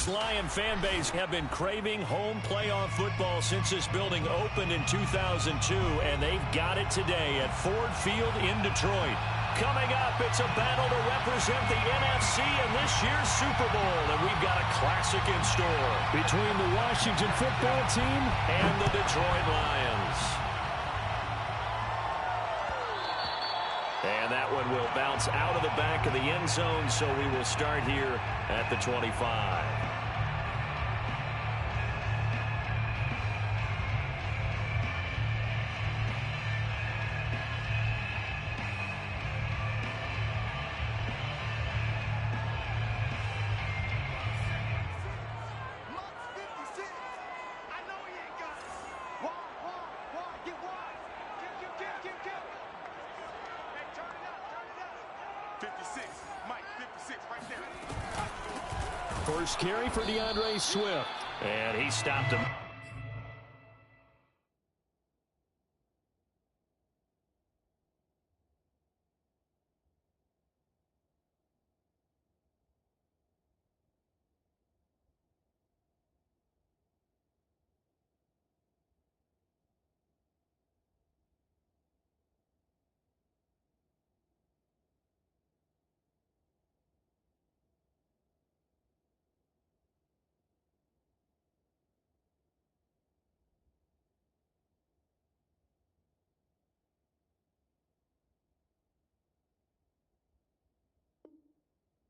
This Lion fan base have been craving home playoff football since this building opened in 2002, and they've got it today at Ford Field in Detroit. Coming up, it's a battle to represent the NFC in this year's Super Bowl, and we've got a classic in store between the Washington football team and the Detroit Lions. And that one will bounce out of the back of the end zone, so we will start here at the 25. First carry for DeAndre Swift, and he stopped him.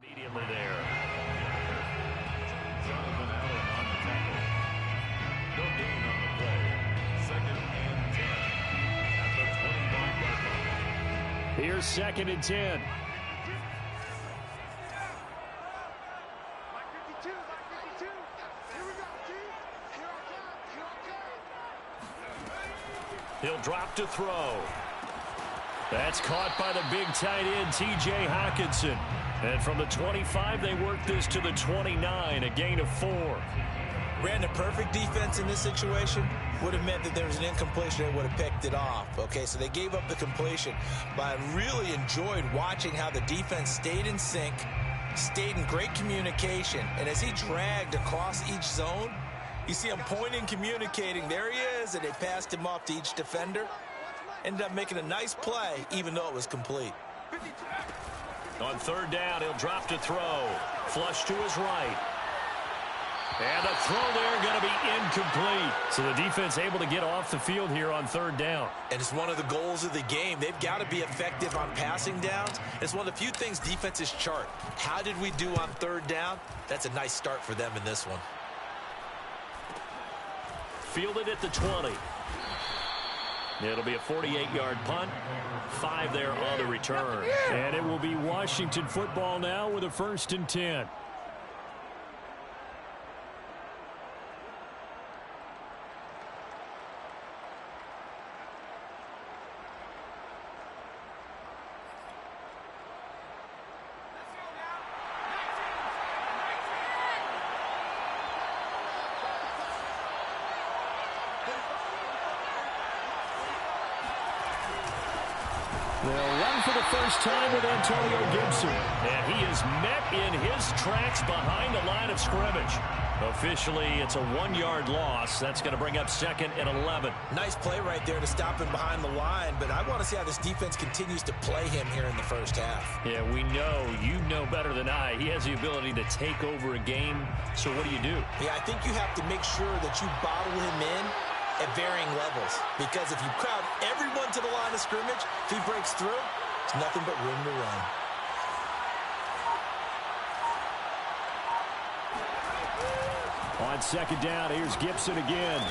Immediately there. Jonathan Allen on the tackle. No gain on the play. 2nd and 10 at the 25-yard line. Here's 2nd and 10. He'll drop to throw. That's caught by the big tight end, T.J. Hockenson. And from the 25, they work this to the 29, a gain of 4. Ran the perfect defense in this situation. Would have meant that there was an incompletion. They would have picked it off. Okay, so they gave up the completion. But I really enjoyed watching how the defense stayed in sync, stayed in great communication. And as he dragged across each zone, you see him pointing, communicating. There he is, and they passed him off to each defender. Ended up making a nice play, even though it was complete. On 3rd down, he'll drop to throw. Flush to his right. And the throw there going to be incomplete. So the defense able to get off the field here on 3rd down. And it's one of the goals of the game. They've got to be effective on passing downs. It's one of the few things defenses chart. How did we do on 3rd down? That's a nice start for them in this one. Fielded at the 20. It'll be a 48-yard punt. 5 there on the return. And it will be Washington football now with a 1st and 10. They'll run for the first time with Antonio Gibson. And he is met in his tracks behind the line of scrimmage. Officially, it's a 1-yard loss. That's going to bring up 2nd and 11. Nice play right there to stop him behind the line, but I want to see how this defense continues to play him here in the first half. Yeah, we know, you know better than I, he has the ability to take over a game. So what do you do? Yeah, I think you have to make sure that you bottle him in at varying levels, because if you crowd everyone to the line of scrimmage, if he breaks through, it's nothing but room to run. On 2nd down, here's Gibson again.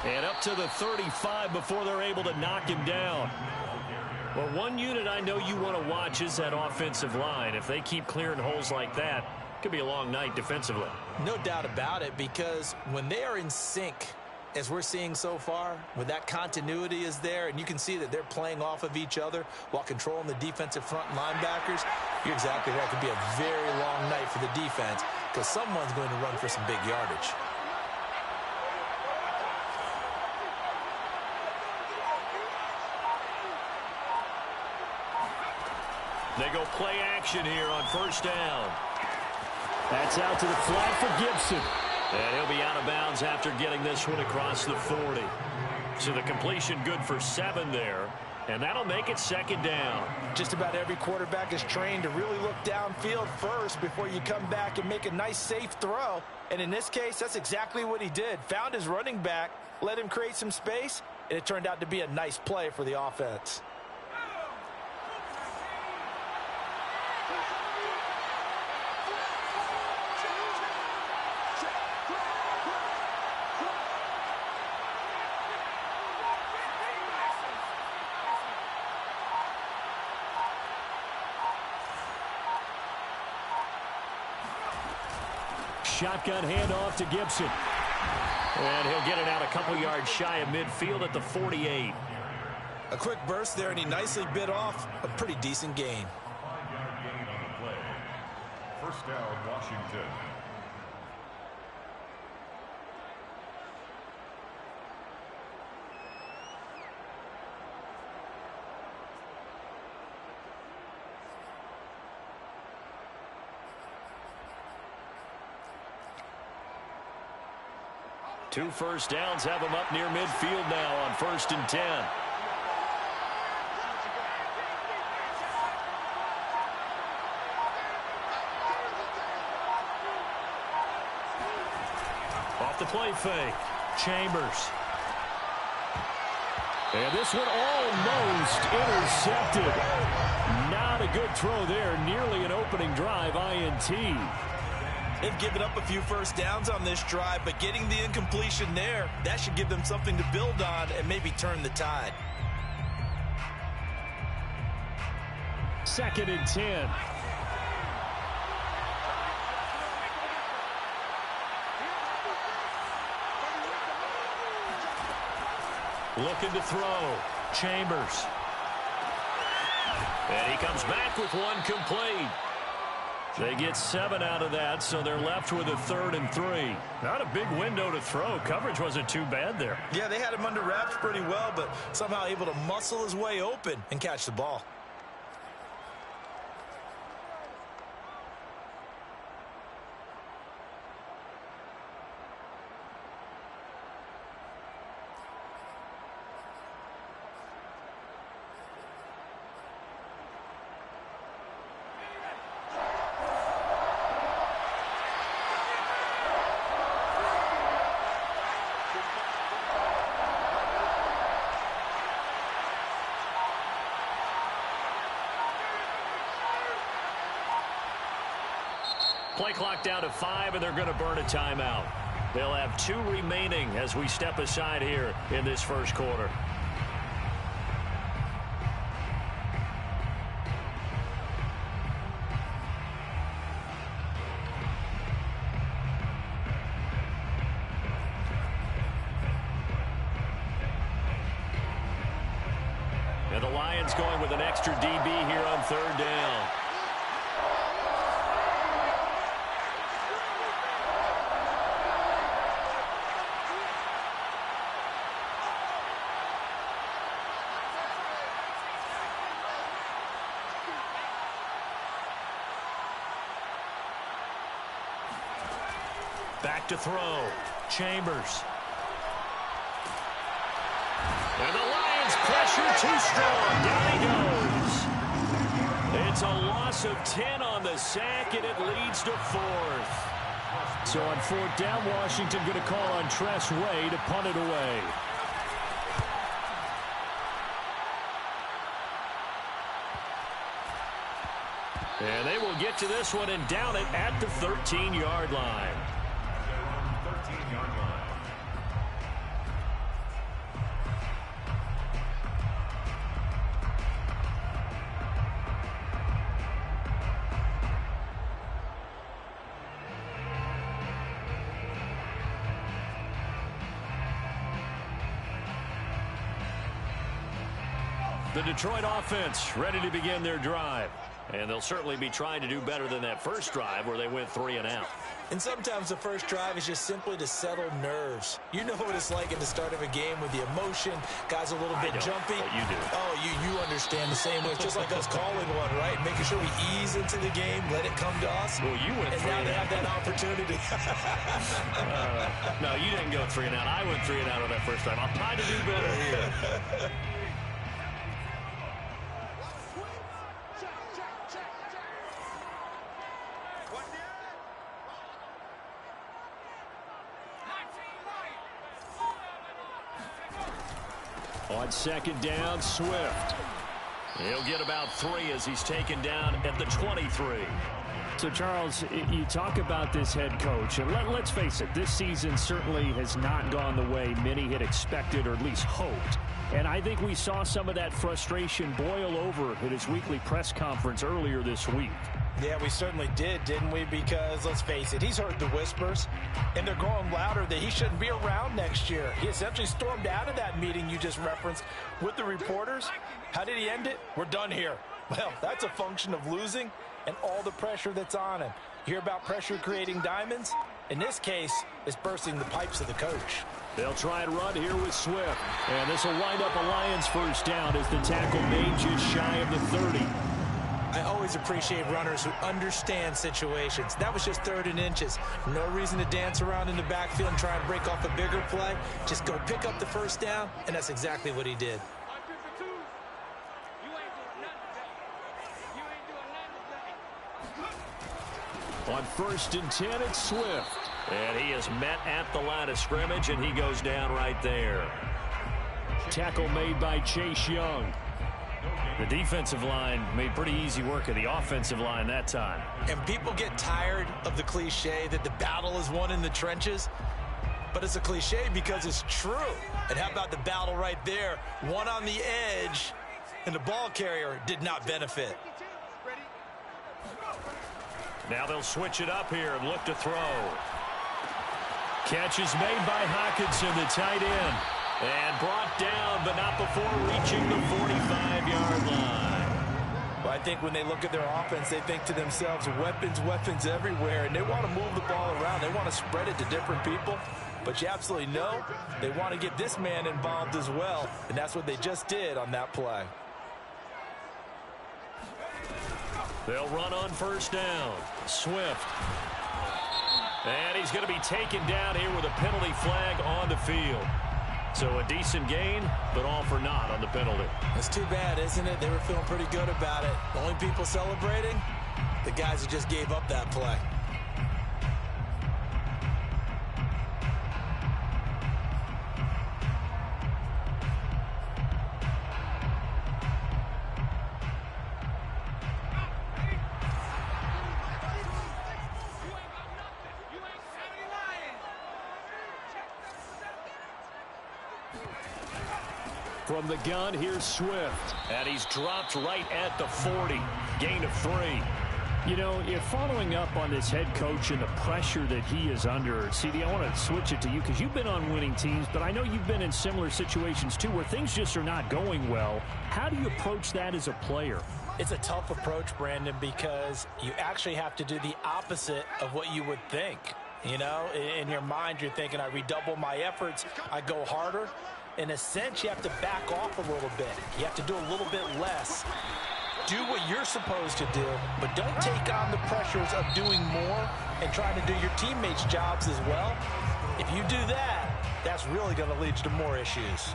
And up to the 35 before they're able to knock him down. Well, one unit I know you want to watch is that offensive line. If they keep clearing holes like that, it could be a long night defensively. No doubt about it, because when they are in sync, as we're seeing so far, when that continuity is there, and you can see that they're playing off of each other while controlling the defensive front linebackers, you're exactly right. It could be a very long night for the defense, because someone's going to run for some big yardage. They go play action here on 1st down. That's out to the flat for Gibson. And he'll be out of bounds after getting this one across the 40. So the completion good for 7 there. And that'll make it 2nd down. Just about every quarterback is trained to really look downfield first before you come back and make a nice, safe throw. And in this case, that's exactly what he did. Found his running back, let him create some space, and it turned out to be a nice play for the offense. Shotgun handoff to Gibson. And he'll get it out a couple yards shy of midfield at the 48. A quick burst there, and he nicely bit off a pretty decent gain. 5-yard gain on the play. First down, Washington. Two first downs have him up near midfield now on 1st and 10. Off the play fake. Chambers. And this one almost intercepted. Not a good throw there. Nearly an opening drive INT. They've given up a few first downs on this drive, but getting the incompletion there, that should give them something to build on and maybe turn the tide. 2nd and 10. Looking to throw. Chambers. And he comes back with one complete. They get 7 out of that, so they're left with a 3rd and 3. Not a big window to throw. Coverage wasn't too bad there. Yeah, they had him under wraps pretty well, but somehow able to muscle his way open and catch the ball. Play clock down to 5, and they're going to burn a timeout. They'll have 2 remaining as we step aside here in this first quarter. And the Lions going with an extra DB here on 3rd down. Back to throw. Chambers. And the Lions pressure too strong. Down he goes. It's a loss of 10 on the sack, and it leads to 4th. So on 4th down, Washington going to call on Tress Way to punt it away. And they will get to this one and down it at the 13-yard line. 13-yard line. The Detroit offense ready to begin their drive. And they'll certainly be trying to do better than that first drive where they went 3 and out. And sometimes the first drive is just simply to settle nerves. You know what it's like at the start of a game with the emotion. Guys a little bit jumpy. But you do. Oh, you understand the same way. It's just like us calling one, right? Making sure we ease into the game, let it come to us. Well, you went 3 and now and they out. have that opportunity. No, you didn't go 3 and out. I went 3 and out on that first drive. I'm trying to do better here. On second down, Swift. He'll get about 3 as he's taken down at the 23. So, Charles, you talk about this head coach, and let's face it, this season certainly has not gone the way many had expected or at least hoped. And I think we saw some of that frustration boil over at his weekly press conference earlier this week. Yeah, we certainly did, didn't we? Because, let's face it, he's heard the whispers, and they're growing louder that he shouldn't be around next year. He essentially stormed out of that meeting you just referenced with the reporters. How did he end it? We're done here. Well, that's a function of losing and all the pressure that's on him. You hear about pressure creating diamonds? In this case, it's bursting the pipes of the coach. They'll try and run here with Swift. And this will wind up a Lions first down as the tackle made just shy of the 30. I always appreciate runners who understand situations. That was just 3rd and inches. No reason to dance around in the backfield and try and break off a bigger play. Just go pick up the first down, and that's exactly what he did. On 1st and 10, it's Swift. And he is met at the line of scrimmage, and he goes down right there. Tackle made by Chase Young. The defensive line made pretty easy work of the offensive line that time. And people get tired of the cliche that the battle is won in the trenches. But it's a cliche because it's true. And how about the battle right there? One on the edge, and the ball carrier did not benefit. Now they'll switch it up here and look to throw. Catch is made by Hockenson, the tight end. And brought down, but not before reaching the 45-yard line. Well, I think when they look at their offense, they think to themselves, weapons everywhere, and they want to move the ball around. They want to spread it to different people. But you absolutely know they want to get this man involved as well, and that's what they just did on that play. They'll run on first down. Swift. And he's going to be taken down here with a penalty flag on the field. So a decent gain, but all for naught on the penalty. It's too bad, isn't it? They were feeling pretty good about it. The only people celebrating, the guys who just gave up that play. From the gun, here's Swift. And he's dropped right at the 40. Gain of 3. You know, if following up on this head coach and the pressure that he is under, CD, I want to switch it to you because you've been on winning teams, but I know you've been in similar situations too where things just are not going well. How do you approach that as a player? It's a tough approach, Brandon, because you actually have to do the opposite of what you would think. You know, in your mind, you're thinking, I redouble my efforts, I go harder. In a sense, you have to back off a little bit. You have to do a little bit less. Do what you're supposed to do, but don't take on the pressures of doing more and trying to do your teammates' jobs as well. If you do that, that's really going to lead to more issues.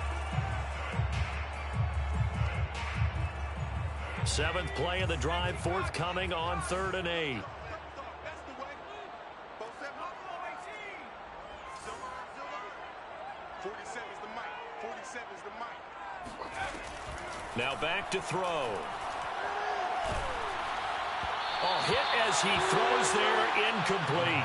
7th play of the drive forthcoming on 3rd and 8. Now back to throw. Oh, hit as he throws there, incomplete.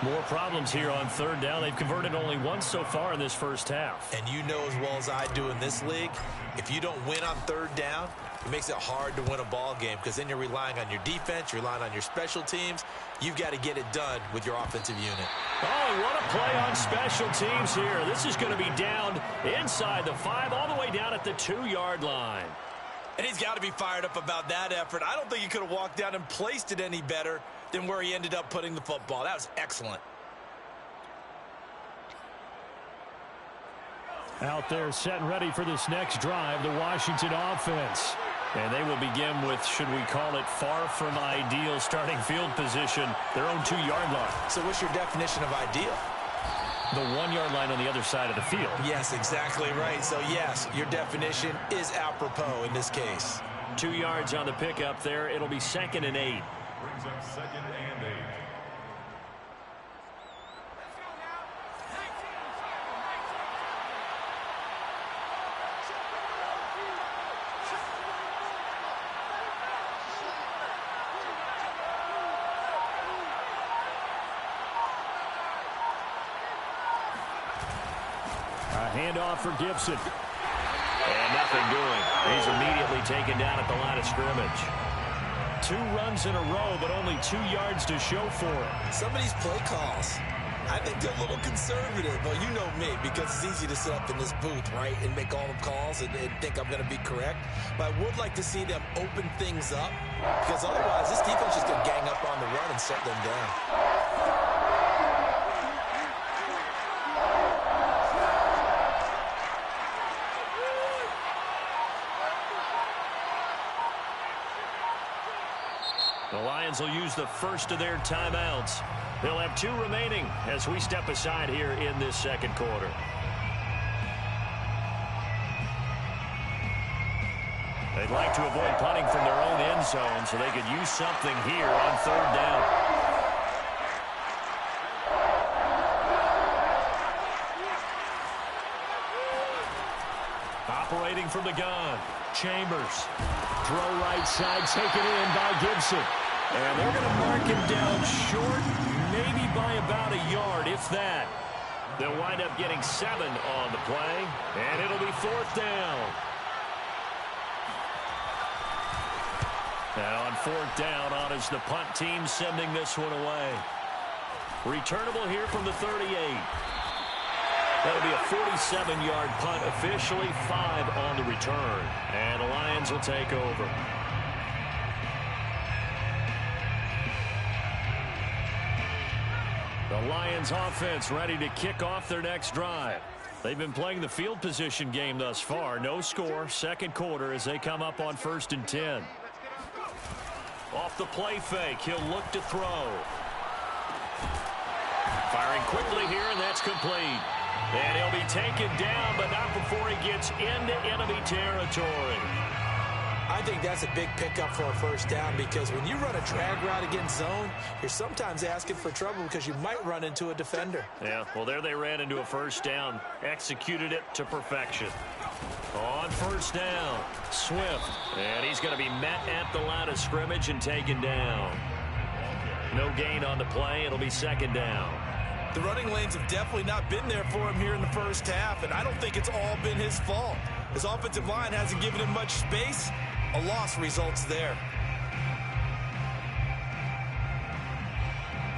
More problems here on 3rd down. They've converted only once so far in this first half. And you know as well as I do in this league, if you don't win on 3rd down, it makes it hard to win a ball game because then you're relying on your defense, you're relying on your special teams. You've got to get it done with your offensive unit. Oh, what a play on special teams here. This is going to be down inside the 5, all the way down at the 2-yard line. And he's got to be fired up about that effort. I don't think he could have walked down and placed it any better than where he ended up putting the football. That was excellent. Out there set and ready for this next drive, the Washington offense. And they will begin with, should we call it, far from ideal starting field position, their own 2-yard line. So what's your definition of ideal? The 1-yard line on the other side of the field. Yes, exactly right. So, yes, your definition is apropos in this case. 2 yards on the pickup there. It'll be 2nd and 8. Brings up 2nd and 8. Handoff for Gibson. And nothing doing. He's immediately taken down at the line of scrimmage. 2 runs in a row, but only 2 yards to show for it. Some of these play calls, I think they're a little conservative. Well, you know me, because it's easy to sit up in this booth, right, and make all the calls and think I'm going to be correct. But I would like to see them open things up, because otherwise this defense is going to gang up on the run and shut them down. The Lions will use the first of their timeouts. They'll have 2 remaining as we step aside here in this second quarter. They'd like to avoid punting from their own end zone, so they could use something here on 3rd down. Operating from the gun, Chambers. Throw right side, taken in by Gibson. And they're going to mark him down short, maybe by about a yard, if that. They'll wind up getting 7 on the play, and it'll be 4th down. Now on 4th down, on is the punt team sending this one away. Returnable here from the 38. That'll be a 47-yard punt, officially 5 on the return. And the Lions will take over. The Lions offense ready to kick off their next drive. They've been playing the field position game thus far. No score, second quarter as they come up on 1st and 10. Off the play fake, he'll look to throw. Firing quickly here, and that's complete. And he'll be taken down, but not before he gets into enemy territory. I think that's a big pickup for a 1st down, because when you run a drag route against zone, you're sometimes asking for trouble because you might run into a defender. Yeah, well, there they ran into a 1st down. Executed it to perfection. On 1st down, Swift. And he's going to be met at the line of scrimmage and taken down. No gain on the play. It'll be 2nd down. The running lanes have definitely not been there for him here in the 1st half, and I don't think it's all been his fault. His offensive line hasn't given him much space. A loss results there.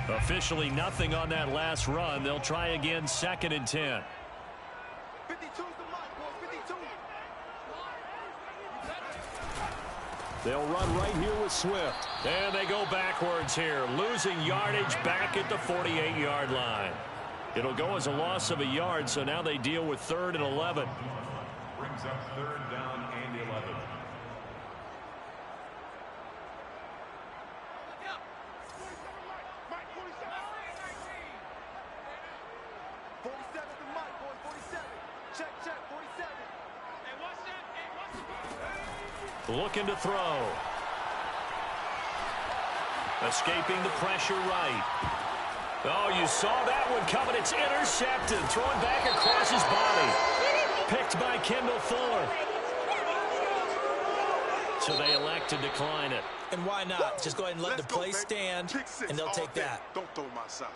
Officially nothing on that last run. They'll try again, 2nd and 10. 52's the mark, boys, 52. They'll run right here with Swift. And they go backwards here, losing yardage back at the 48-yard line. It'll go as a loss of a yard, so now they deal with 3rd and 11. Brings up 3rd down and 11. Looking to throw. Escaping the pressure right. Oh, you saw that one coming. It's intercepted. Throwing back across his body. Picked by Kendall Fuller. So they elect to decline it. And why not? Just go ahead and let the play stand, and they'll take that. Don't throw my side.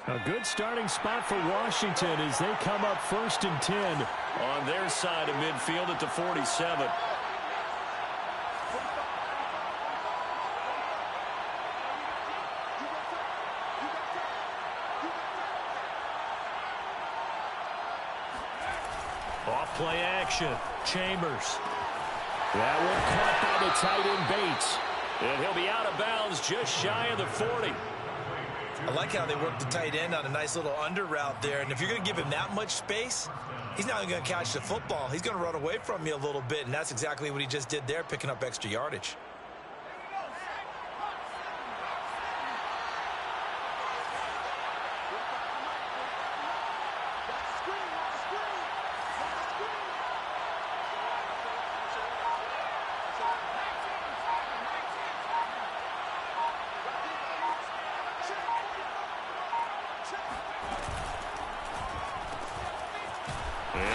A good starting spot for Washington as they come up 1st and 10. On their side of midfield at the 47. Play action. Chambers. That one caught by the tight end Bates. And he'll be out of bounds just shy of the 40. I like how they work the tight end on a nice little under route there. And if you're going to give him that much space, he's not going to catch the football. He's going to run away from you a little bit, and that's exactly what he just did there, picking up extra yardage.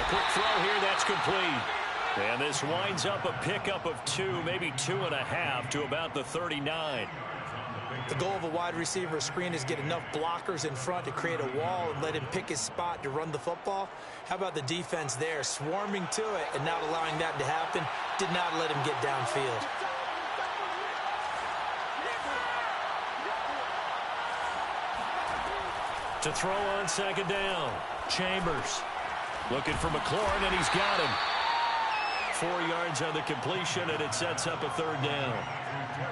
Quick throw here, that's complete. And this winds up a pickup of 2, maybe 2.5 to about the 39. The goal of a wide receiver screen is get enough blockers in front to create a wall and let him pick his spot to run the football. How about the defense there, swarming to it and not allowing that to happen? Did not let him get downfield. To throw on second down. Chambers. Looking for McLaurin, and he's got him. 4 yards on the completion, and it sets up a third down.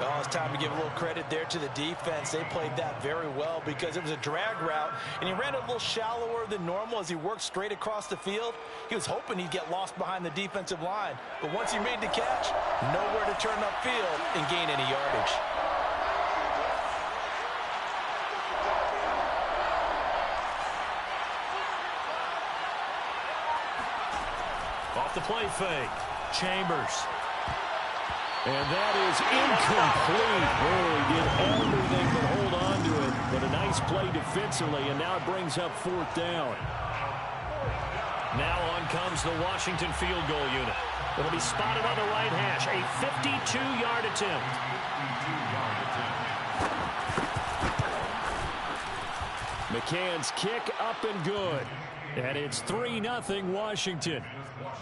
Well, it's time to give a little credit there to the defense. They played that very well because it was a drag route, and he ran it a little shallower than normal as he worked straight across the field. He was hoping he'd get lost behind the defensive line, but once he made the catch, nowhere to turn upfield and gain any yardage. Off the play fake. Chambers. And that is incomplete. Oh, he did everything but hold on to it. But a nice play defensively, and now it brings up 4th down. Now on comes the Washington field goal unit. It'll be spotted on the right hash. A 52-yard attempt. McCann's kick up and good. And it's 3-0 Washington.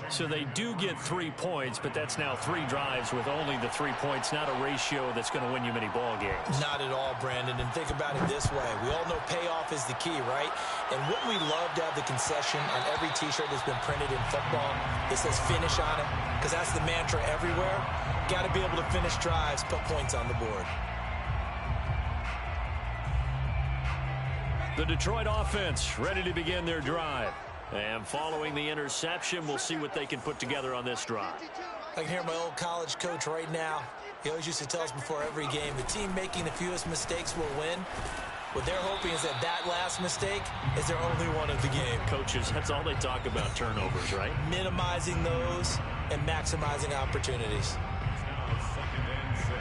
So they do get 3 points, but that's now 3 drives with only the 3 points, not a ratio that's going to win you many ball games. Not at all, Brandon. And think about it this way. We all know payoff is the key, right? And wouldn't we love to have the concession on every T-shirt that's been printed in football that says finish on it? Because that's the mantra everywhere. Got to be able to finish drives, put points on the board. The Detroit offense ready to begin their drive. And following the interception, we'll see what they can put together on this drive. I can hear my old college coach right now. He always used to tell us before every game, the team making the fewest mistakes will win. What they're hoping is that last mistake is their only one of the game. Coaches, that's all they talk about, turnovers, right? Minimizing those and maximizing opportunities. Now 2nd and 6.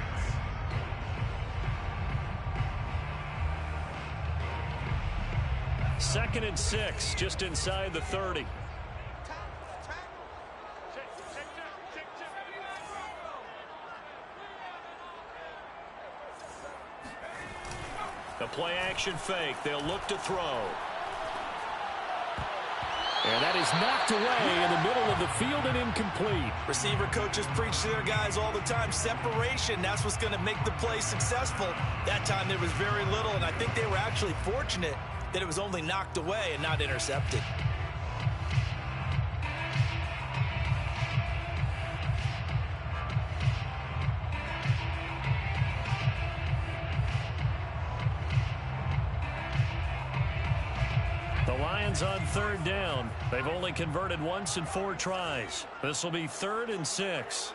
Second and 6, just inside the 30. The play action fake. They'll look to throw. And that is knocked away in the middle of the field and incomplete. Receiver coaches preach to their guys all the time. Separation, that's what's going to make the play successful. That time there was very little, and I think they were actually fortunate that it was only knocked away and not intercepted. The Lions on 3rd down. They've only converted once in 4 tries. This will be 3rd and 6.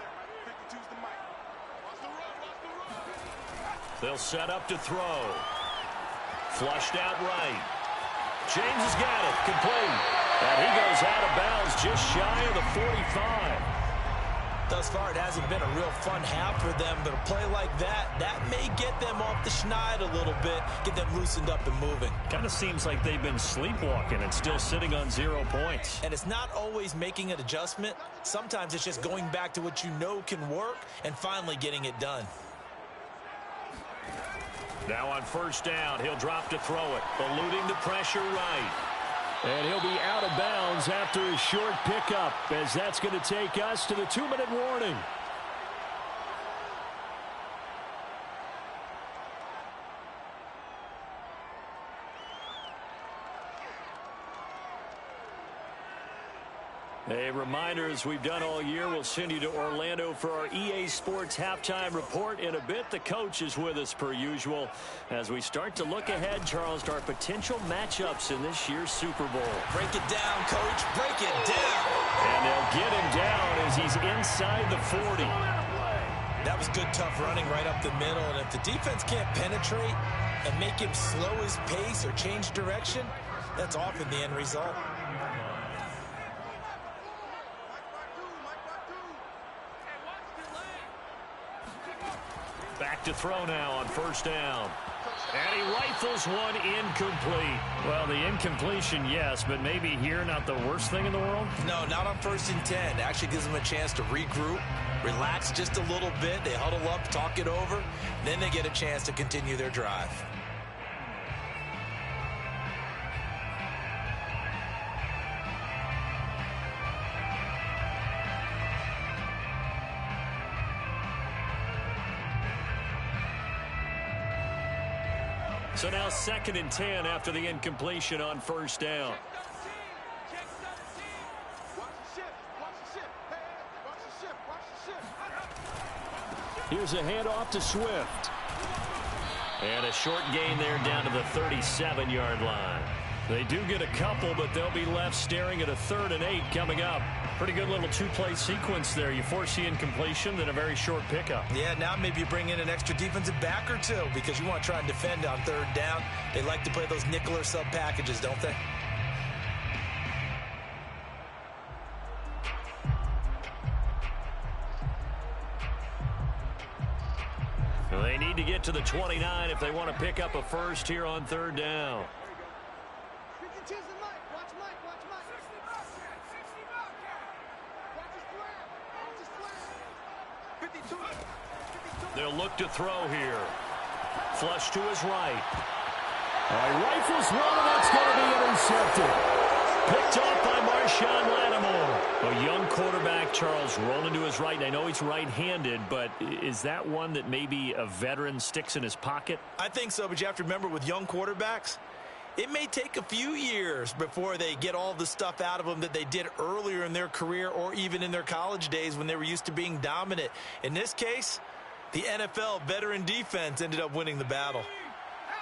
They'll set up to throw. Flushed out right. James has got it. Complete. And he goes out of bounds just shy of the 45. Thus far, it hasn't been a real fun half for them, but a play like that may get them off the schneid a little bit, get them loosened up and moving. Kind of seems like they've been sleepwalking and still sitting on 0 points. And it's not always making an adjustment. Sometimes it's just going back to what you know can work and finally getting it done. Now on 1st down, he'll drop to throw it, eluding the pressure right. And he'll be out of bounds after a short pickup, as that's going to take us to the 2-minute warning. A reminder, as we've done all year, we'll send you to Orlando for our EA Sports halftime report in a bit. The coach is with us per usual as we start to look ahead, Charles, to our potential matchups in this year's Super Bowl. Break it down, coach. Break it down. And they'll get him down as he's inside the 40. That was good, tough running right up the middle. And if the defense can't penetrate and make him slow his pace or change direction, that's often the end result. Back to throw now on first down. And he rifles one incomplete. Well, the incompletion, yes, but maybe here not the worst thing in the world? No, not on 1st and 10. Actually gives them a chance to regroup, relax just a little bit. They huddle up, talk it over. Then they get a chance to continue their drive. So now 2nd and 10 after the incompletion on first down. Here's a handoff to Swift. And a short gain there down to the 37-yard line. They do get a couple, but they'll be left staring at a 3rd and 8 coming up. Pretty good little two-play sequence there. You force the incompletion, then a very short pickup. Yeah, now maybe you bring in an extra defensive back or two because you want to try and defend on 3rd down. They like to play those nickel or sub packages, don't they? Well, they need to get to the 29 if they want to pick up a first here on 3rd down. They'll look to throw here. Flush to his right. He rifles one, and that's going to be intercepted. Picked off by Marshawn Lattimore. A young quarterback, Charles, rolling to his right. I know he's right-handed, but is that one that maybe a veteran sticks in his pocket? I think so, but you have to remember with young quarterbacks, it may take a few years before they get all the stuff out of them that they did earlier in their career or even in their college days when they were used to being dominant. In this case, the NFL veteran defense ended up winning the battle.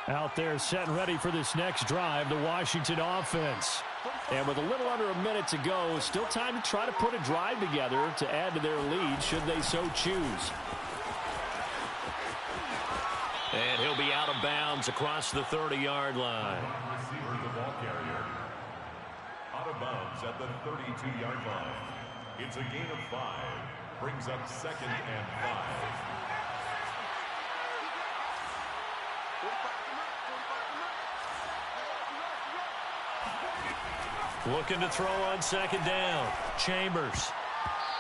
Out there set and ready for this next drive, the Washington offense. And with a little under a minute to go, still time to try to put a drive together to add to their lead should they so choose. And he'll be out of bounds across the 30-yard line. Receiver, the ball carrier. Out of bounds at the 32-yard line. It's a gain of 5. Brings up 2nd and 5. Looking to throw on 2nd down. Chambers.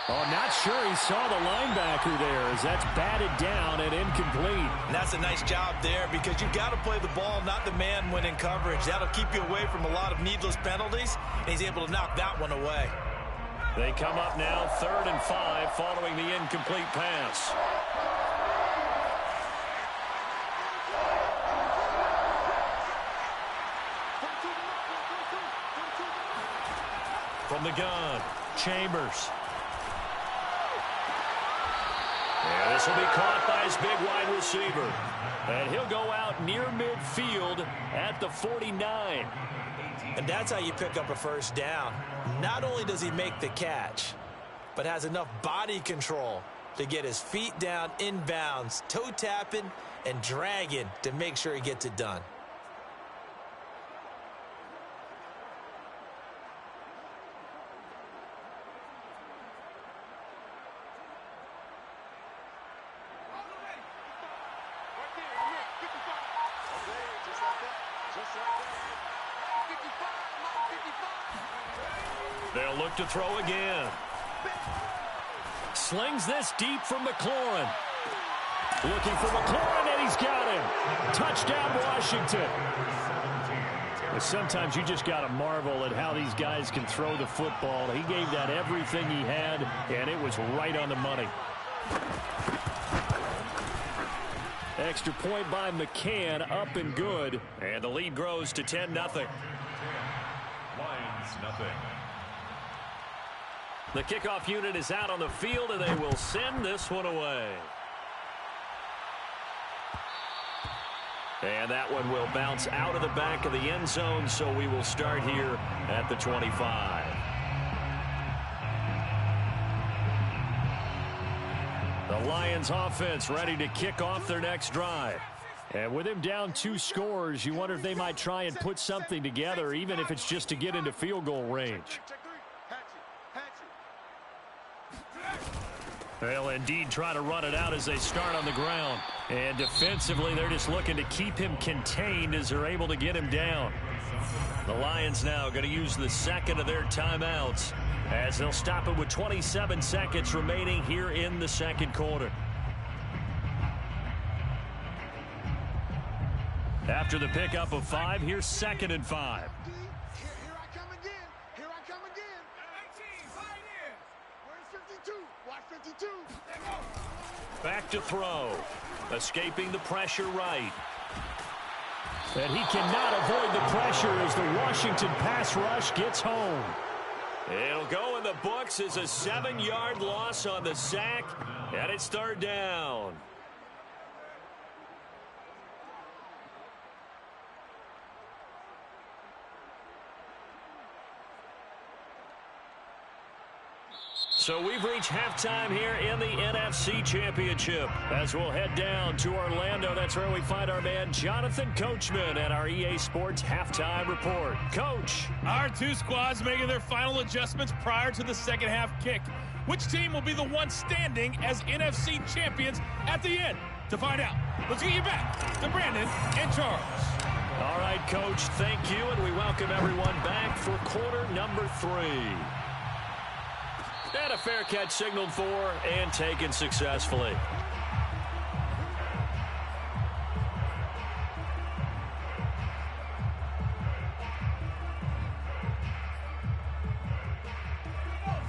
Oh, not sure he saw the linebacker there as that's batted down and incomplete. And that's a nice job there because you've got to play the ball, not the man when in coverage. That'll keep you away from a lot of needless penalties, and he's able to knock that one away. They come up now 3rd and 5 following the incomplete pass. From the gun, Chambers. And this will be caught by his big wide receiver. And he'll go out near midfield at the 49. And that's how you pick up a first down. Not only does he make the catch, but has enough body control to get his feet down inbounds, toe tapping and dragging to make sure he gets it done. They'll look to throw again. Slings this deep from McLaurin. Looking for McLaurin, and he's got him. Touchdown, Washington. Sometimes you just got to marvel at how these guys can throw the football. He gave that everything he had, and it was right on the money. Extra point by McCann, up and good. And the lead grows to 10-0. Lions, nothing. The kickoff unit is out on the field, and they will send this one away. And that one will bounce out of the back of the end zone, so we will start here at the 25. The Lions offense ready to kick off their next drive. And with him down 2 scores, you wonder if they might try and put something together, even if it's just to get into field goal range. They'll indeed try to run it out as they start on the ground. And defensively, they're just looking to keep him contained as they're able to get him down. The Lions now going to use the second of their timeouts as they'll stop it with 27 seconds remaining here in the second quarter. After the pickup of 5, here's 2nd and 5. Here I come again. Here I come again. 18, right in. Where's 52? Watch 52. Back to throw. Escaping the pressure right. And he cannot avoid the pressure as the Washington pass rush gets home. It'll go in the books as a 7-yard loss on the sack, and it's 3rd down. So we've reached halftime here in the NFC Championship. As we'll head down to Orlando, that's where we find our man Jonathan Coachman at our EA Sports Halftime Report. Coach. Our 2 squads making their final adjustments prior to the second half kick. Which team will be the one standing as NFC champions at the end? To find out, let's get you back to Brandon and Charles. All right, Coach, thank you, and we welcome everyone back for quarter number 3. And a fair catch signaled for and taken successfully.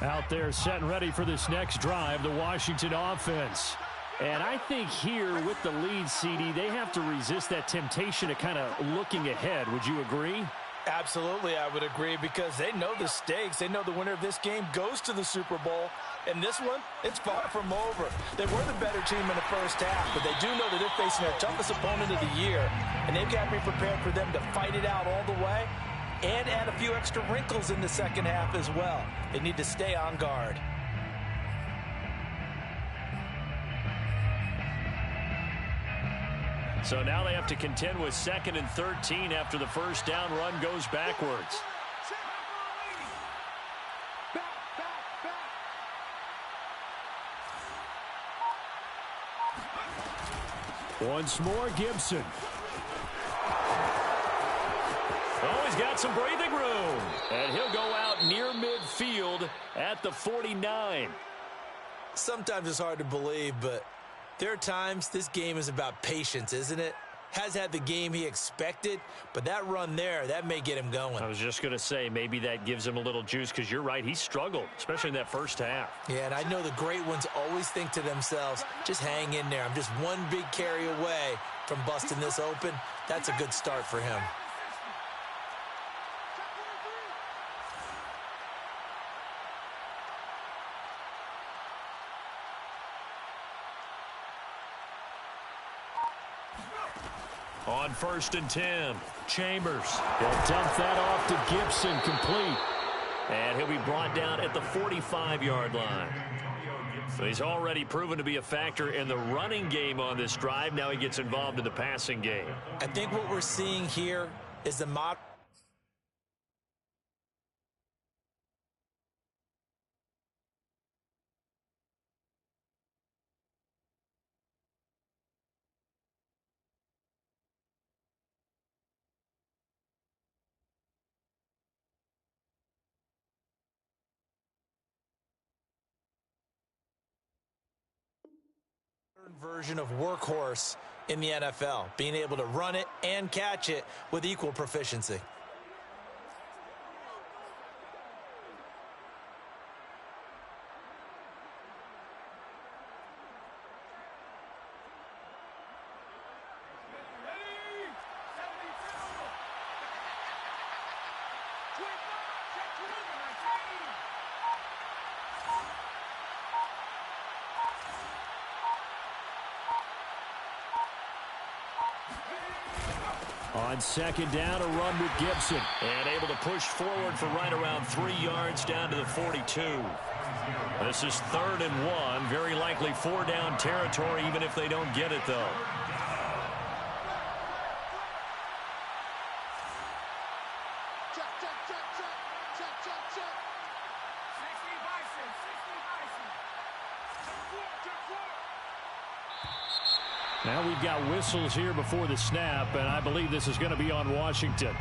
Out there set and ready for this next drive, the Washington offense. And I think here with the lead, CD, they have to resist that temptation to kind of looking ahead. Would you agree? Absolutely, I would agree, because they know the stakes. They know the winner of this game goes to the Super Bowl. And this one, it's far from over. They were the better team in the first half, but they do know that they're facing their toughest opponent of the year. And they've got to be prepared for them to fight it out all the way and add a few extra wrinkles in the second half as well. They need to stay on guard. So now they have to contend with 2nd and 13 after the first down run goes backwards. Once more, Gibson. Oh, he's got some breathing room. And he'll go out near midfield at the 49. Sometimes it's hard to believe, but there are times this game is about patience, isn't it? Has had the game he expected, but that run there, that may get him going. I was just going to say, maybe that gives him a little juice, because you're right, he struggled, especially in that first half. Yeah, and I know the great ones always think to themselves, just hang in there. I'm just one big carry away from busting this open. That's a good start for him. On 1st and 10, Chambers. He'll dump that off to Gibson, complete. And he'll be brought down at the 45-yard line. So he's already proven to be a factor in the running game on this drive. Now he gets involved in the passing game. I think what we're seeing here is the modern version of workhorse in the NFL, being able to run it and catch it with equal proficiency. On second down, a run with Gibson. And able to push forward for right around 3 yards down to the 42. This is 3rd and 1. Very likely 4-down territory, even if they don't get it, though. Now we've got whistles here before the snap, and I believe this is going to be on Washington.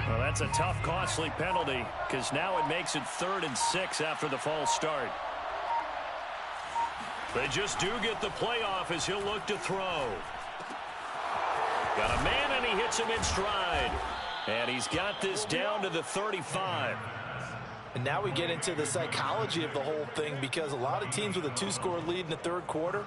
Well, that's a tough, costly penalty because now it makes it 3rd and 6 after the false start. They just do get the playoff as he'll look to throw. Got a man, and he hits him in stride. And he's got this down to the 35. And now we get into the psychology of the whole thing, because a lot of teams with a 2-score lead in the 3rd quarter,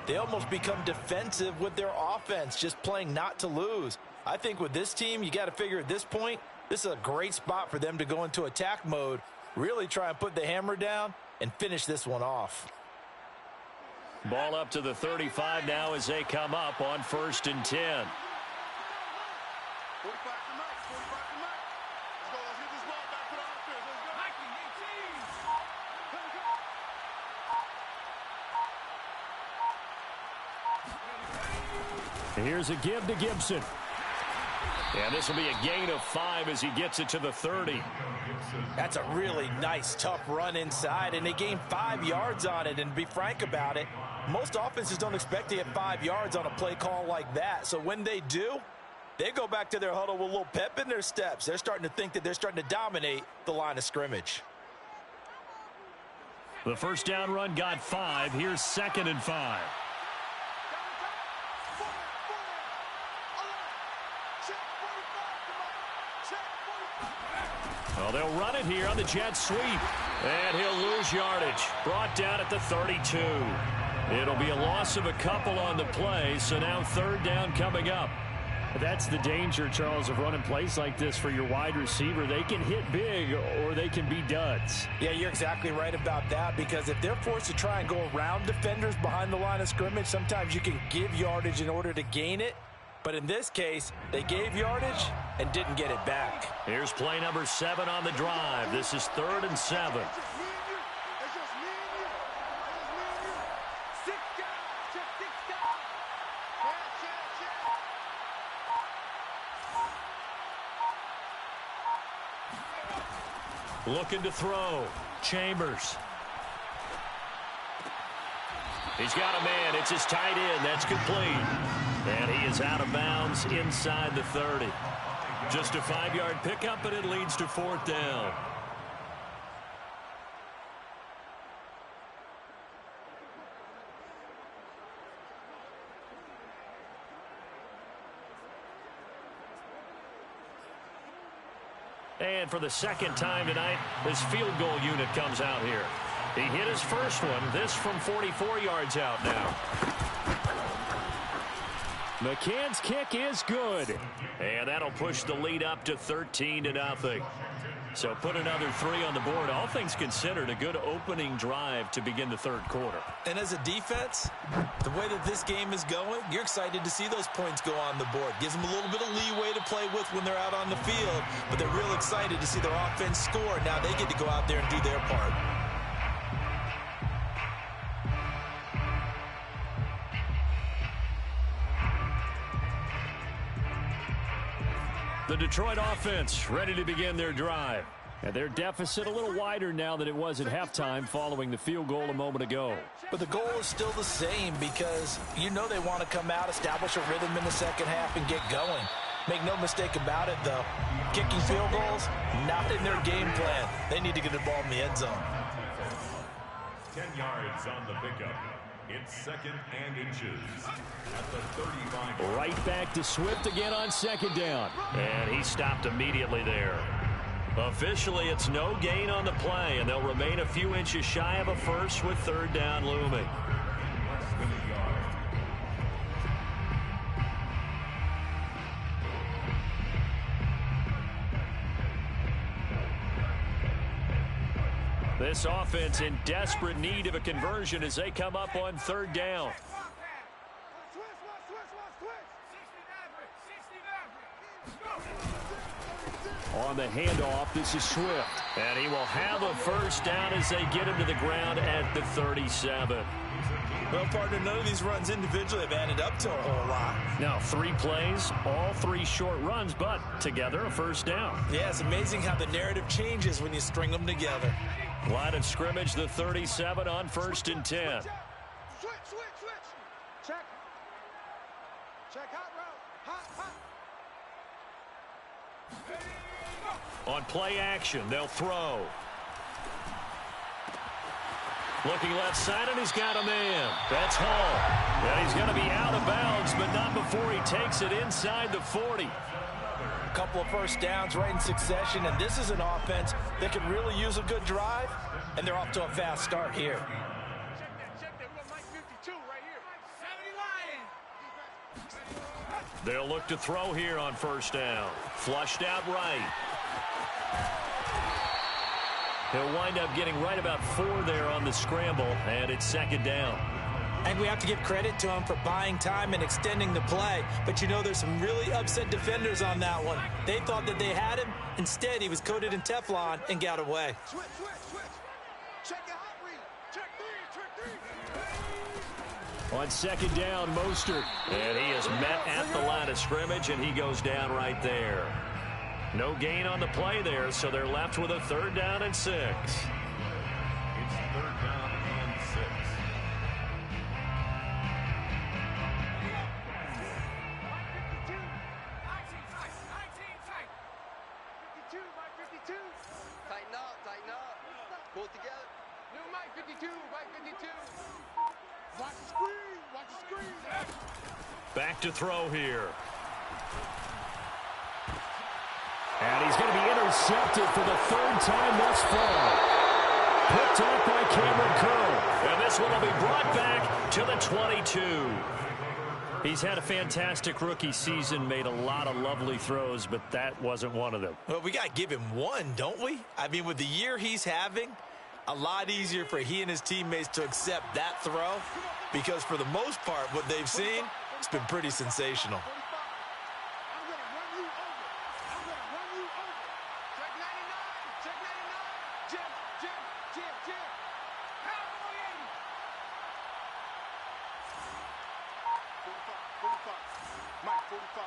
they almost become defensive with their offense, just playing not to lose. I think with this team, you got to figure at this point, this is a great spot for them to go into attack mode, really try and put the hammer down and finish this one off. Ball up to the 35 now as they come up on 1st and 10. Here's a give to Gibson. And this will be a gain of 5 as he gets it to the 30. That's a really nice, tough run inside, and they gained 5 yards on it. And to be frank about it, most offenses don't expect to get 5 yards on a play call like that. So when they do, they go back to their huddle with a little pep in their steps. They're starting to think that they're starting to dominate the line of scrimmage. The first down run got 5. Here's 2nd and 5. Well, they'll run it here on the jet sweep. And he'll lose yardage. Brought down at the 32. It'll be a loss of a couple on the play, so now 3rd down coming up. That's the danger, Charles, of running plays like this for your wide receiver. They can hit big or they can be duds. Yeah, you're exactly right about that, because if they're forced to try and go around defenders behind the line of scrimmage, sometimes you can give yardage in order to gain it. But in this case, they gave yardage and didn't get it back. Here's play number 7 on the drive. This is 3rd and 7. Looking to throw. Chambers. He's got a man. It's his tight end. That's complete. And he is out of bounds inside the 30. Just a 5-yard pickup, and it leads to 4th down. And for the 2nd time tonight, this field goal unit comes out here. He hit his first one, this from 44 yards out now. McCann's kick is good. And that'll push the lead up to 13-0. So put another 3 on the board. All things considered, a good opening drive to begin the 3rd quarter. And as a defense, the way that this game is going, you're excited to see those points go on the board. Gives them a little bit of leeway to play with when they're out on the field, but they're real excited to see their offense score. Now they get to go out there and do their part. The Detroit offense ready to begin their drive. And their deficit a little wider now than it was at halftime following the field goal a moment ago. But the goal is still the same, because you know they want to come out, establish a rhythm in the 2nd half, and get going. Make no mistake about it, though. Kicking field goals, not in their game plan. They need to get the ball in the end zone. 10 yards on the pickup. It's 2nd and inches at the 35. Right back to Swift again on 2nd down. And he stopped immediately there. Officially, it's no gain on the play, and they'll remain a few inches shy of a first with 3rd down looming. Less than a yard. This offense in desperate need of a conversion as they come up on 3rd down. On the handoff, this is Swift. And he will have a first down as they get him to the ground at the 37. Well, partner, none of these runs individually have added up to a whole lot. Now 3 plays, all 3 short runs, but together a first down. Yeah, it's amazing how the narrative changes when you string them together. Line of scrimmage, the 37 on 1st and 10. Switch. Check. Check hot route. Hot. On play action, they'll throw. Looking left side, and he's got a man. That's Hall. And he's going to be out of bounds, but not before he takes it inside the 40. A couple of first downs right in succession, and this is an offense that could really use a good drive, and they're off to a fast start here. Check that. We got Mike 52 right here. 70 Lions. They'll look to throw here on 1st down. Flushed out right. He'll wind up getting right about 4 there on the scramble, and it's 2nd down. And we have to give credit to him for buying time and extending the play. But you know, there's some really upset defenders on that one. They thought that they had him. Instead, he was coated in Teflon and got away. Switch. Check your hot read. Check 3. On 2nd down, Mostert. And he is met at the line of scrimmage, and he goes down right there. No gain on the play there, so they're left with a 3rd down and 6. It's 3rd down and 6. Tighten up. Pull together. New Mike 52. Watch the screen. Back to throw here. And he's going to be intercepted for the 3rd time thus far. Picked up by Cameron Curl. And this one will be brought back to the 22. He's had a fantastic rookie season, made a lot of lovely throws, but that wasn't one of them. Well, we got to give him one, don't we? I mean, with the year he's having, a lot easier for he and his teammates to accept that throw, because for the most part, what they've seen, it's been pretty sensational. I'm going to run you over. Check 99. Jim. Hallelujah. 45. Mike, 45.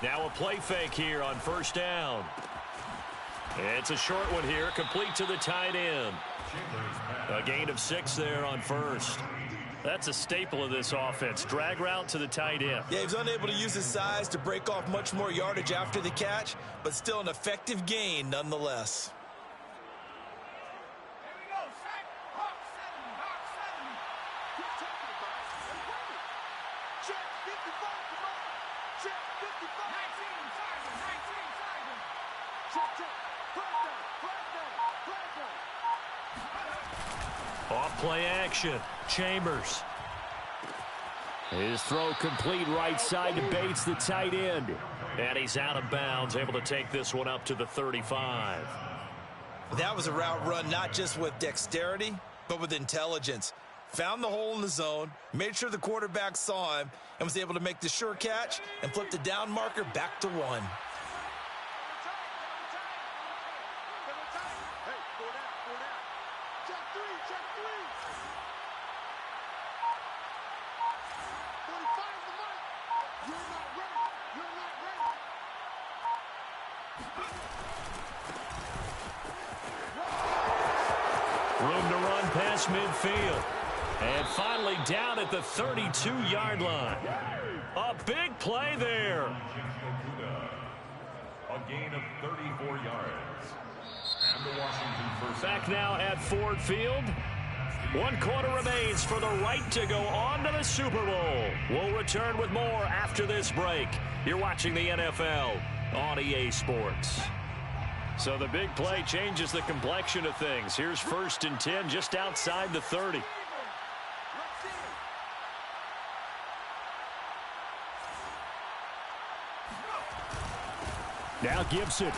Now a play fake here on 1st down. It's a short one here, complete to the tight end. A gain of 6 there on 1st. That's a staple of this offense. Drag route to the tight end. Yeah, he was unable to use his size to break off much more yardage after the catch, but still an effective gain nonetheless. Off play action. Chambers. His throw complete right side to Bates, the tight end. And he's out of bounds, able to take this one up to the 35. That was a route run not just with dexterity, but with intelligence. Found the hole in the zone, made sure the quarterback saw him, and was able to make the sure catch and flip the down marker back to 1. Room to run past midfield. And finally down at the 32-yard line. A big play there. A gain of 34 yards. And the Washington first. Back now at Ford Field. 1 quarter remains for the right to go on to the Super Bowl. We'll return with more after this break. You're watching the NFL on EA Sports. So the big play changes the complexion of things. Here's 1st and 10 just outside the 30. Now Gibson.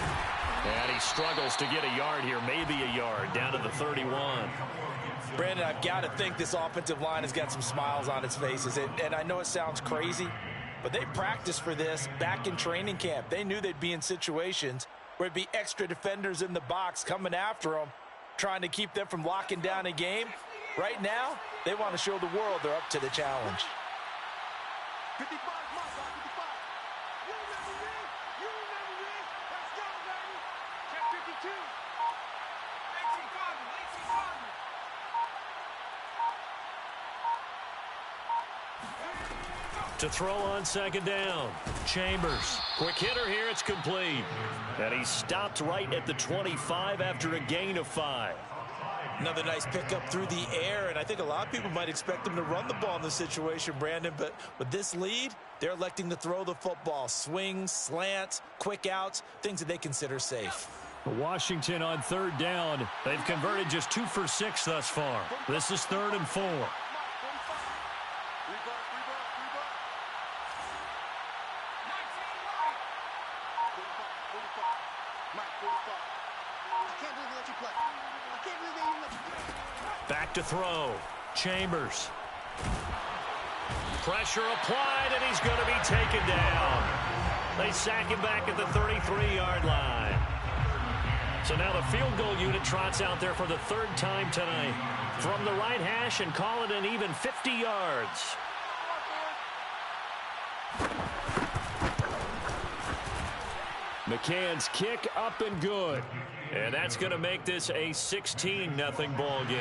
And he struggles to get a yard here, maybe a yard, down to the 31. Brandon, I've got to think this offensive line has got some smiles on its faces. And I know it sounds crazy, but they practiced for this back in training camp. They knew they'd be in situations where it'd be extra defenders in the box coming after them, trying to keep them from locking down a game. Right now, they want to show the world they're up to the challenge. 55, mark, 55. You never win. You never win. Let's go, baby. Check 52. 18 To throw on 2nd down. Chambers. Quick hitter here. It's complete. And he stopped right at the 25 after a gain of 5. Another nice pickup through the air, and I think a lot of people might expect them to run the ball in this situation, Brandon, but with this lead, they're electing to throw the football. Swings, slants, quick outs, things that they consider safe. Washington on 3rd down. They've converted just 2 for 6 thus far. This is 3rd and 4. Back to throw. Chambers. Pressure applied, and he's going to be taken down. They sack him back at the 33-yard line. So now the field goal unit trots out there for the 3rd time tonight. From the right hash and call it an even 50 yards. McCann's kick up and good. And that's going to make this a 16-0 ball game.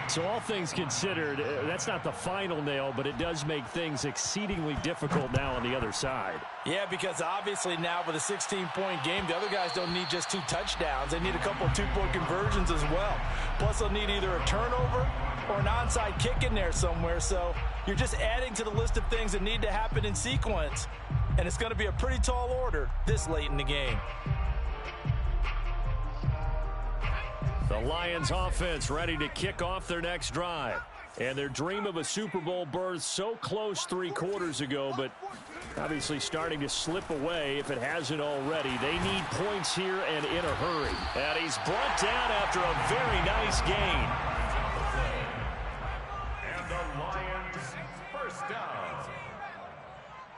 So all things considered, that's not the final nail, but it does make things exceedingly difficult now on the other side. Yeah, because obviously now with a 16-point game, the other guys don't need just 2 touchdowns. They need a couple of 2-point conversions as well. Plus, they'll need either a turnover or an onside kick in there somewhere. So you're just adding to the list of things that need to happen in sequence. And it's going to be a pretty tall order this late in the game. The Lions offense ready to kick off their next drive. And their dream of a Super Bowl berth so close 3 quarters ago, but obviously starting to slip away if it hasn't already. They need points here and in a hurry. And he's brought down after a very nice gain. And the Lions first down.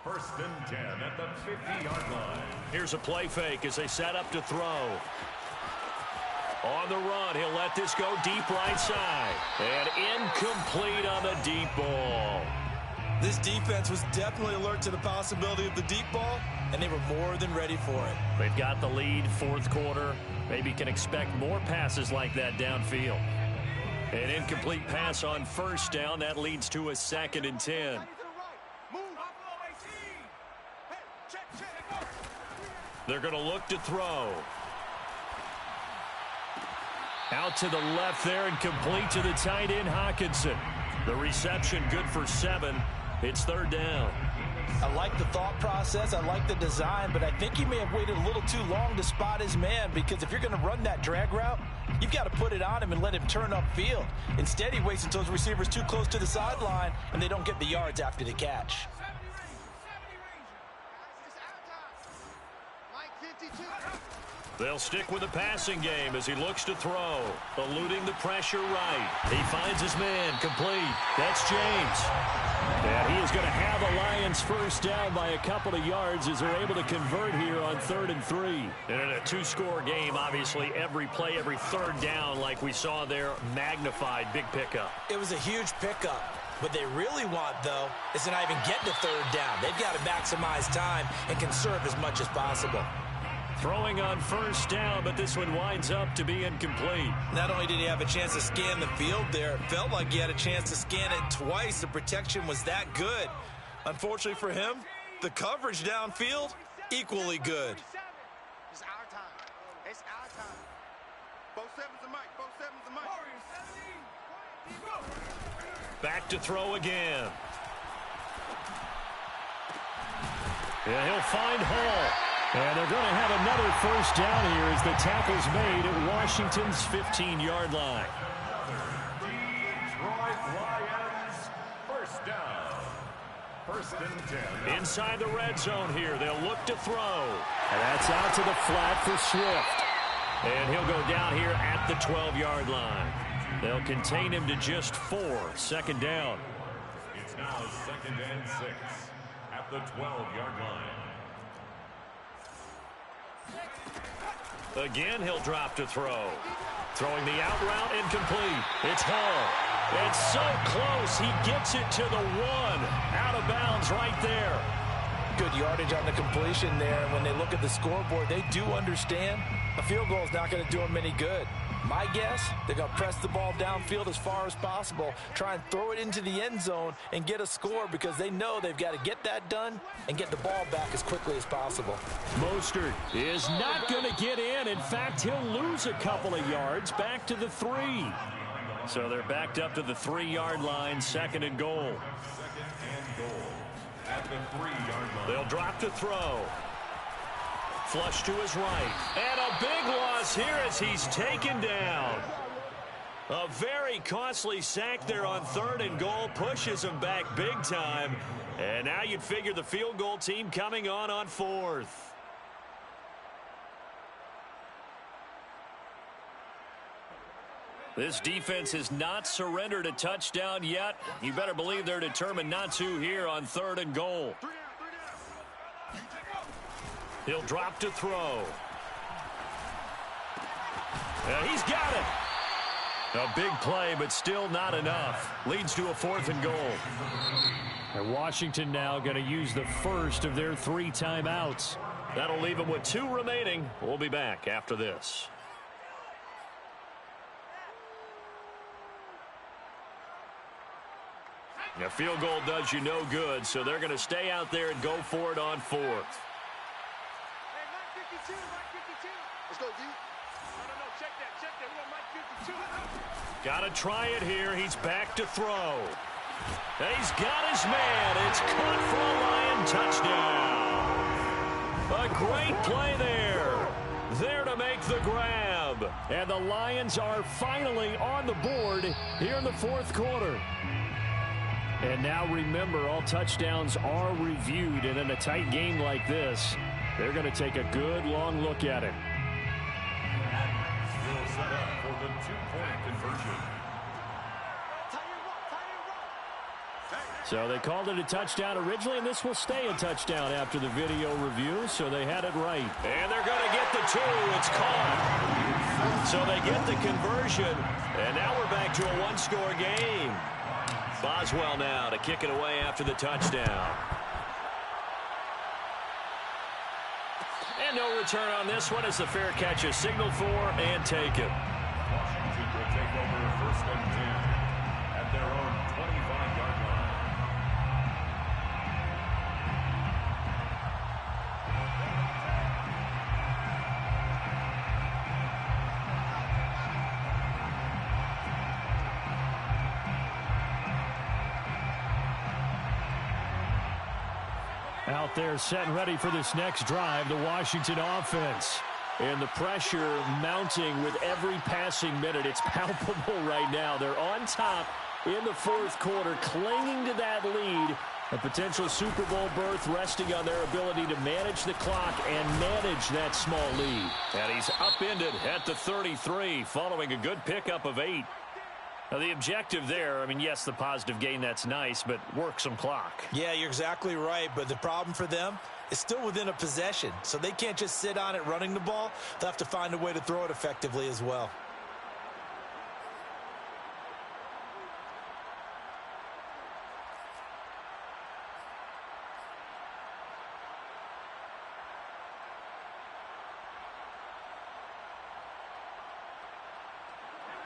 1st and 10 at the 50-yard line. Here's a play fake as they set up to throw. On the run, he'll let this go deep right side. And incomplete on the deep ball. This defense was definitely alert to the possibility of the deep ball, and they were more than ready for it. They've got the lead, 4th quarter. Maybe can expect more passes like that downfield. An incomplete pass on 1st down. That leads to a 2nd and 10. They're going to look to throw. Out to the left there and complete to the tight end, Hawkinson. The reception good for 7. It's 3rd down. I like the thought process. I like the design, but I think he may have waited a little too long to spot his man, because if you're going to run that drag route, you've got to put it on him and let him turn upfield. Instead, he waits until his receiver's too close to the sideline, and they don't get the yards after the catch. They'll stick with the passing game as he looks to throw. Eluding the pressure right. He finds his man complete. That's James. And he is going to have the Lions first down by a couple of yards as they're able to convert here on 3rd and 3. And in a 2-score game, obviously every play, every 3rd down like we saw there, magnified, big pickup. It was a huge pickup. What they really want, though, is to not even get to 3rd down. They've got to maximize time and conserve as much as possible. Throwing on 1st down, but this one winds up to be incomplete. Not only did he have a chance to scan the field there, it felt like he had a chance to scan it twice. The protection was that good. Unfortunately for him, the coverage downfield, equally good. It's our time. It's our time. 4-7's the mic. 4-7's the mic. Back to throw again. Yeah, he'll find Hall. And they're going to have another first down here as the tackle's made at Washington's 15-yard line. Detroit Lions, first down. First and 10. Inside the red zone here. They'll look to throw. And that's out to the flat for Swift. And he'll go down here at the 12-yard line. They'll contain him to just 4. Second down. It's now second and 6 at the 12-yard line. Again, he'll drop to throw. Throwing the out route incomplete. It's Hall. It's so close. He gets it to the 1. Out of bounds right there. Good yardage on the completion there. And when they look at the scoreboard, they do understand a field goal is not going to do them any good. My guess, they're going to press the ball downfield as far as possible, try and throw it into the end zone and get a score because they know they've got to get that done and get the ball back as quickly as possible. Mostert is not going to get in. In fact, he'll lose a couple of yards back to the 3. So they're backed up to the 3-yard line, second and goal. Second and goal at the 3-yard line. They'll drop to throw. Flush to his right. And a big loss here as he's taken down. A very costly sack there on third and goal. Pushes him back big time. And now you'd figure the field goal team coming on fourth. This defense has not surrendered a touchdown yet. You better believe they're determined not to here on third and goal. He'll drop to throw. He's got it. A big play, but still not enough. Leads to a 4th and goal. And Washington now going to use the first of their 3 timeouts. That'll leave them with 2 remaining. We'll be back after this. A field goal does you no good, so they're going to stay out there and go for it on 4th. Let's go, D. No, check that. We want Mike 52. Got to try it here. He's back to throw. He's got his man. It's caught for a Lion touchdown. A great play there. There to make the grab. And the Lions are finally on the board here in the 4th quarter. And now remember, all touchdowns are reviewed. And in a tight game like this, they're going to take a good long look at it. Still set up for the 2-point conversion. So they called it a touchdown originally, and this will stay a touchdown after the video review, so they had it right. And they're going to get the 2. It's caught. So they get the conversion, and now we're back to a 1-score game. Boswell now to kick it away after the touchdown. And no return on this one as the fair catch is signaled for and taken. Washington will take over first and 10 at their own 25-yard line. Out there set and ready for this next drive, the Washington offense. And the pressure mounting with every passing minute. It's palpable right now. They're on top in the 4th quarter, clinging to that lead. A potential Super Bowl berth resting on their ability to manage the clock and manage that small lead. And he's upended at the 33 following a good pickup of 8. Now, the objective there, I mean, yes, the positive gain, that's nice, but work some clock. Yeah, you're exactly right, but the problem for them is still within a possession, so they can't just sit on it running the ball. They'll have to find a way to throw it effectively as well.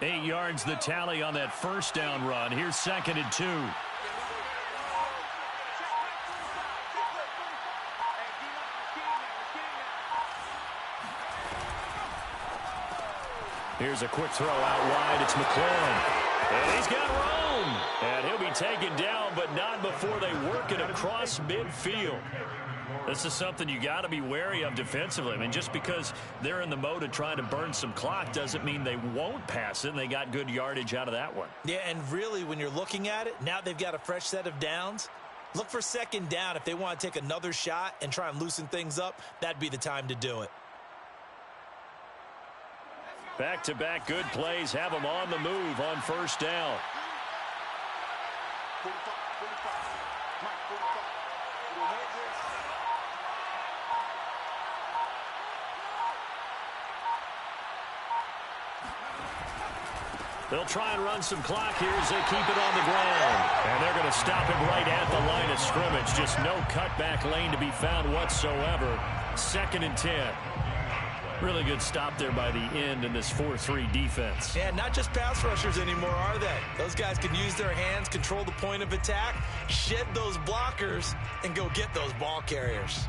Eight yards the tally on that first down run. Here's 2nd and 2. Here's a quick throw out wide. It's McLaurin. And he's got room. And he'll be taken down, but not before they work it across midfield. This is something you got to be wary of defensively. I mean, just because they're in the mode of trying to burn some clock doesn't mean they won't pass it, and they got good yardage out of that one. Yeah, and really, when you're looking at it, now they've got a fresh set of downs. Look for second down. If they want to take another shot and try and loosen things up, that'd be the time to do it. Back-to-back good plays have them on the move on first down. They'll try and run some clock here as they keep it on the ground. And they're going to stop him right at the line of scrimmage. Just no cutback lane to be found whatsoever. 2nd and 10. Really good stop there by the end in this 4-3 defense. Yeah, not just pass rushers anymore, are they? Those guys can use their hands, control the point of attack, shed those blockers, and go get those ball carriers.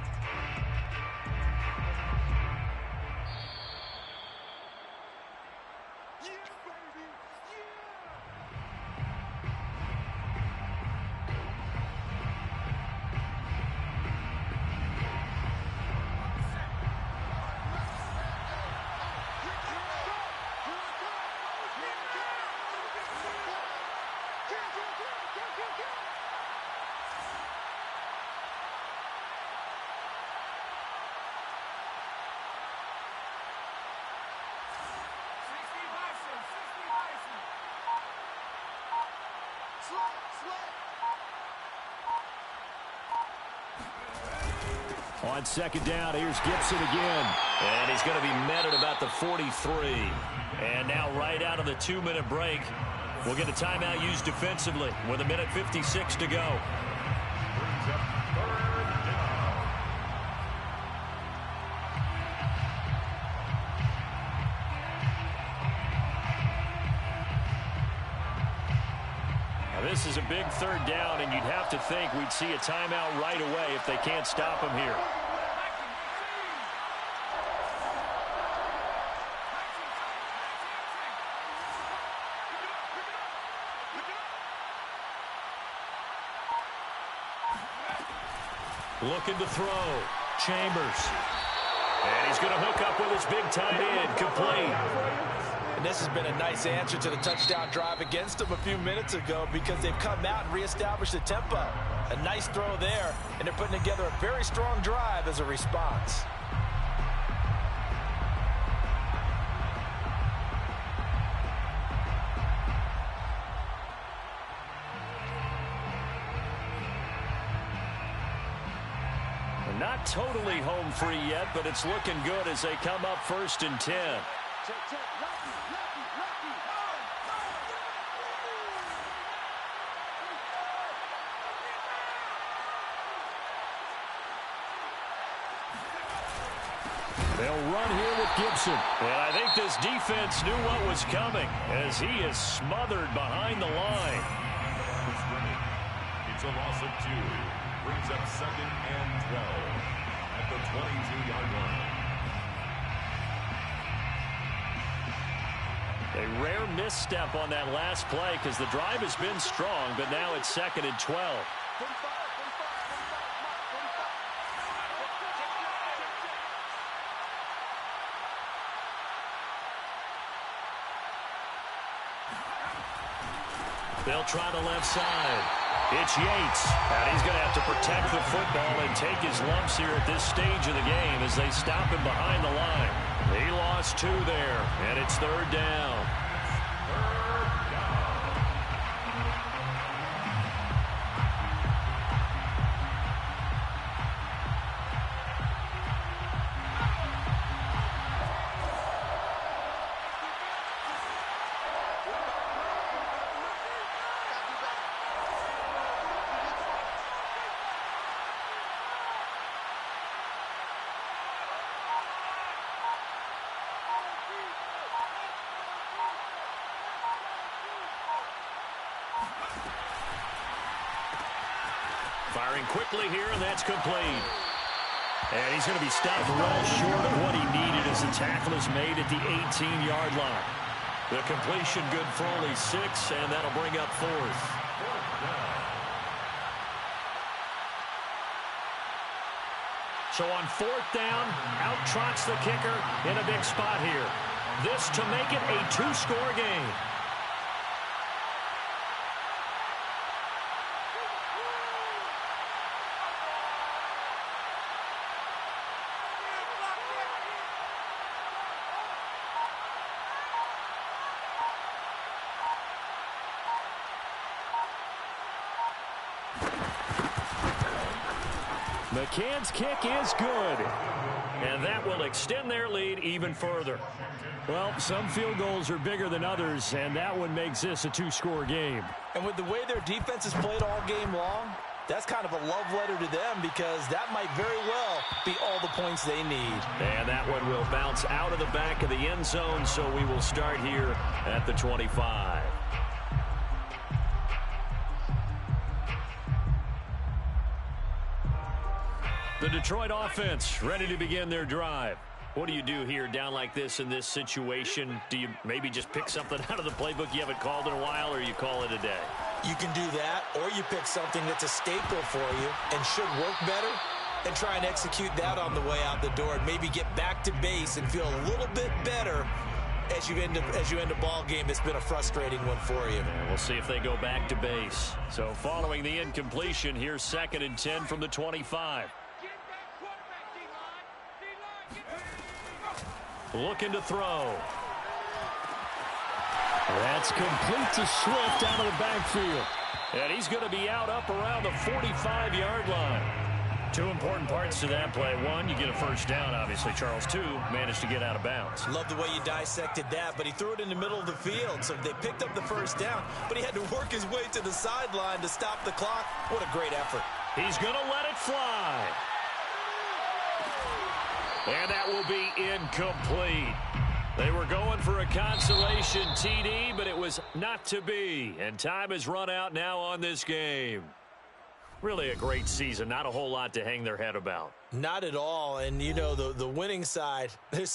On second down, here's Gibson again. And he's going to be met at about the 43. And now right out of the 2-minute break, we'll get a timeout used defensively with 1:56 to go. This is a big 3rd down, and you'd have to think we'd see a timeout right away if they can't stop him here. Looking to throw. Chambers. And he's going to hook up with his big tight end. Complete. And this has been a nice answer to the touchdown drive against them a few minutes ago because they've come out and reestablished the tempo. A nice throw there, and they're putting together a very strong drive as a response. Not totally home free yet, but it's looking good as they come up 1st and 10. They'll run here with Gibson. And I think this defense knew what was coming as he is smothered behind the line. It's a loss of 2. Brings up 2nd and 12 at the 22-yard line. A rare misstep on that last play because the drive has been strong, but now it's 2nd and 12. They'll try the left side. It's Yates, and he's going to have to protect the football and take his lumps here at this stage of the game as they stop him behind the line. He lost 2 there, and it's 3rd down. Firing quickly here, and that's complete. And he's going to be stopped well short of what he needed as the tackle is made at the 18-yard line. The completion good for only 6, and that'll bring up 4th. So on 4th down, out trots the kicker in a big spot here. This to make it a 2-score game. McCann's kick is good. And that will extend their lead even further. Well, some field goals are bigger than others, and that one makes this a 2-score game. And with the way their defense has played all game long, that's kind of a love letter to them, because that might very well be all the points they need. And that one will bounce out of the back of the end zone, so we will start here at the 25. The Detroit offense ready to begin their drive. What do you do here down like this in this situation? Do you maybe just pick something out of the playbook you haven't called in a while, or you call it a day? You can do that, or you pick something that's a staple for you and should work better and try and execute that on the way out the door and maybe get back to base and feel a little bit better as you end a ball game that's been a frustrating one for you. And we'll see if they go back to base. So following the incompletion, here's 2nd and 10 from the 25. Looking to throw. That's complete to Swift out of the backfield. And he's going to be out up around the 45-yard line. 2 important parts to that play. 1, you get a first down, obviously. Charles, 2, managed to get out of bounds. Love the way you dissected that, but he threw it in the middle of the field. So they picked up the first down, but he had to work his way to the sideline to stop the clock. What a great effort. He's going to let it fly. And that will be incomplete. They were going for a consolation TD, but it was not to be. And time has run out now on this game. Really a great season. Not a whole lot to hang their head about. Not at all. And, you know, the winning side, there's